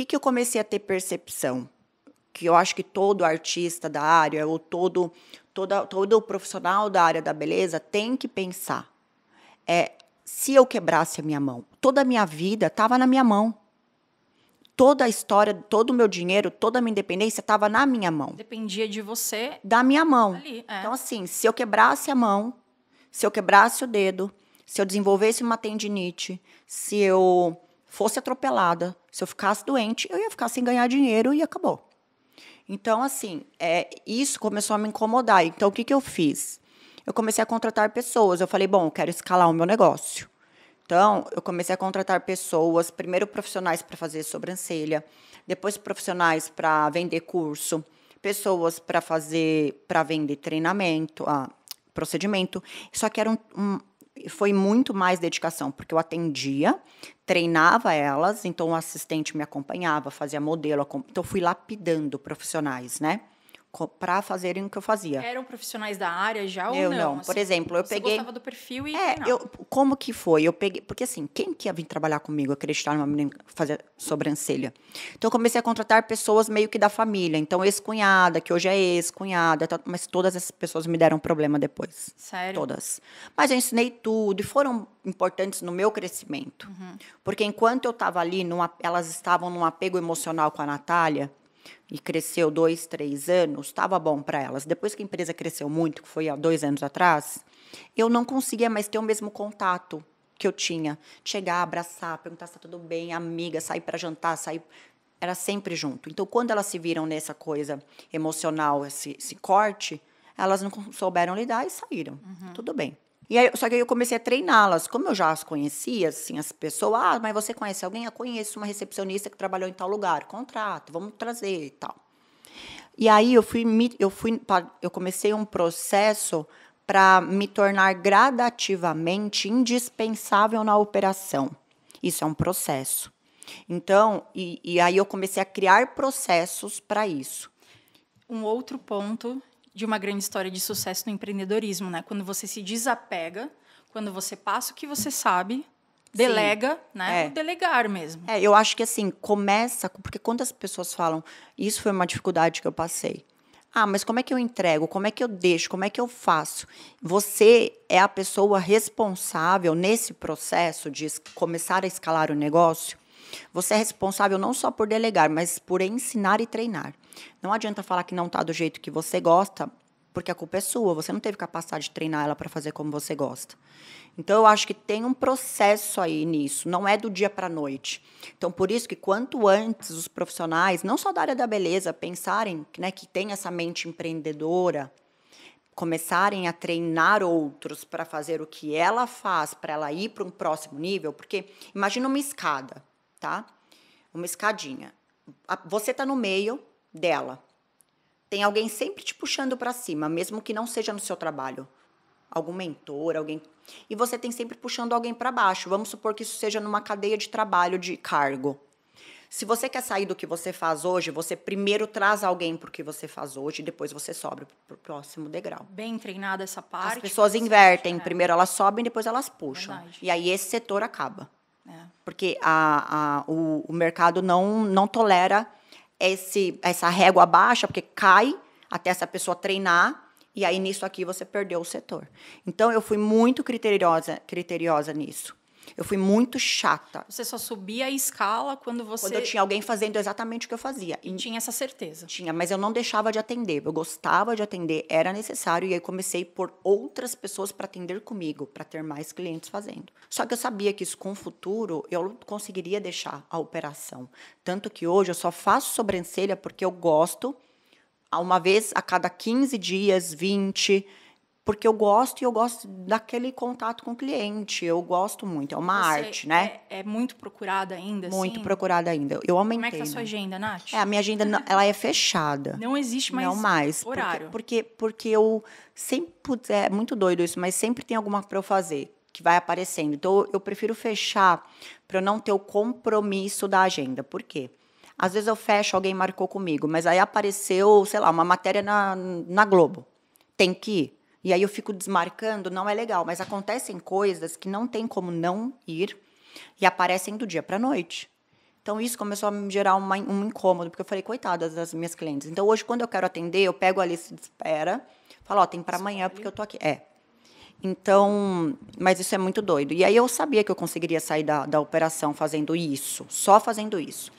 que eu comecei a ter percepção? Que eu acho que todo artista da área, ou todo profissional da área da beleza tem que pensar. Se eu quebrasse a minha mão, toda a minha vida estava na minha mão. Toda a história, todo o meu dinheiro, toda a minha independência estava na minha mão. Dependia de você. Da minha mão. Ali, Então, assim, se eu quebrasse a mão, se eu quebrasse o dedo, se eu desenvolvesse uma tendinite, se eu fosse atropelada, se eu ficasse doente, eu ia ficar sem ganhar dinheiro e acabou. Então, assim, isso começou a me incomodar. Então, o que eu fiz? Eu comecei a contratar pessoas. Eu falei, bom, eu quero escalar o meu negócio. Então, eu comecei a contratar pessoas, primeiro profissionais para fazer sobrancelha, depois profissionais para vender curso, pessoas para vender treinamento, procedimento. Só que foi muito mais dedicação, porque eu atendia, treinava elas, então o assistente me acompanhava, fazia modelo, então eu fui lapidando profissionais, né? Para fazerem o que eu fazia. Eram profissionais da área já ou não? Eu não. Por assim, exemplo, eu peguei... Você gostava do perfil e treinava. Como que foi? Eu peguei... Porque assim, quem que ia vir trabalhar comigo, acreditar numa menina fazer sobrancelha? Então, eu comecei a contratar pessoas meio que da família. Então, ex-cunhada, que hoje é ex-cunhada, mas todas essas pessoas me deram problema depois. Sério? Todas. Mas eu ensinei tudo e foram importantes no meu crescimento. Porque enquanto eu estava ali, elas estavam num apego emocional com a Natália, e cresceu 2, 3 anos, estava bom para elas. Depois que a empresa cresceu muito, que foi há 2 anos atrás, eu não conseguia mais ter o mesmo contato que eu tinha. Chegar, abraçar, perguntar se está tudo bem, amiga, sair para jantar, era sempre junto. Então, quando elas se viram nessa coisa emocional, esse corte, elas não souberam lidar e saíram. Tudo bem. E aí, só que aí eu comecei a treiná-las. Como eu já as conhecia, assim, as pessoas... mas você conhece alguém? Eu conheço uma recepcionista que trabalhou em tal lugar. Contrato, vamos trazer e tal. E aí, eu comecei um processo para me tornar gradativamente indispensável na operação. Isso é um processo. Então, e aí eu comecei a criar processos para isso. Um outro ponto de uma grande história de sucesso no empreendedorismo, né? Quando você se desapega, quando você passa o que você sabe, delega, né? O delegar mesmo. Eu acho que assim, começa... Porque quando as pessoas falam... Isso foi uma dificuldade que eu passei. Mas como é que eu entrego? Como é que eu deixo? Como é que eu faço? Você é a pessoa responsável nesse processo de começar a escalar o negócio. Você é responsável não só por delegar, mas por ensinar e treinar. Não adianta falar que não está do jeito que você gosta, porque a culpa é sua. Você não teve capacidade de treinar ela para fazer como você gosta. Então, eu acho que tem um processo aí nisso. Não é do dia para a noite. Então, por isso que quanto antes os profissionais, não só da área da beleza, pensarem, né, que tem essa mente empreendedora, começarem a treinar outros para fazer o que ela faz, para ela ir para um próximo nível. Porque imagina uma escada, tá? Uma escadinha. Você está no meio dela. Tem alguém sempre te puxando para cima, mesmo que não seja no seu trabalho. Algum mentor, alguém... E você tem sempre puxando alguém para baixo. Vamos supor que isso seja numa cadeia de trabalho, de cargo. Se você quer sair do que você faz hoje, você primeiro traz alguém para o que você faz hoje, e depois você sobe para o próximo degrau. Bem treinada essa parte. As pessoas invertem. Primeiro elas sobem, depois elas puxam. Verdade. E aí esse setor acaba. Porque o mercado não tolera essa régua baixa, porque cai até essa pessoa treinar, e aí nisso aqui você perdeu o setor. Então, eu fui muito criteriosa nisso. Eu fui muito chata. Você só subia a escala quando eu tinha alguém fazendo exatamente o que eu fazia. E tinha essa certeza. Tinha, mas eu não deixava de atender. Eu gostava de atender, era necessário. E aí comecei por outras pessoas para atender comigo, para ter mais clientes fazendo. Só que eu sabia que isso, com o futuro, eu conseguiria deixar a operação. Tanto que hoje eu só faço sobrancelha porque eu gosto, uma vez a cada 15 dias, 20... Porque eu gosto, e eu gosto daquele contato com o cliente. Eu gosto muito, é uma arte, né? É muito procurada ainda, muito procurada ainda. Eu aumentei. Como é que tá a sua agenda, Nath? A minha agenda, ela é fechada. Não existe mais, não mais horário. Porque eu sempre... É muito doido isso, mas sempre tem alguma para eu fazer, que vai aparecendo. Então, eu prefiro fechar para eu não ter o compromisso da agenda. Por quê? Às vezes eu fecho, alguém marcou comigo, mas aí apareceu, sei lá, uma matéria na Globo. Tem que ir. E aí eu fico desmarcando, não é legal. Mas acontecem coisas que não tem como não ir e aparecem do dia para a noite. Então, isso começou a me gerar um incômodo, porque eu falei, coitadas das minhas clientes. Então, hoje, quando eu quero atender, eu pego a lista de espera, falo, tem para amanhã, porque eu tô aqui. Então, mas isso é muito doido. E aí eu sabia que eu conseguiria sair da operação fazendo isso, só fazendo isso.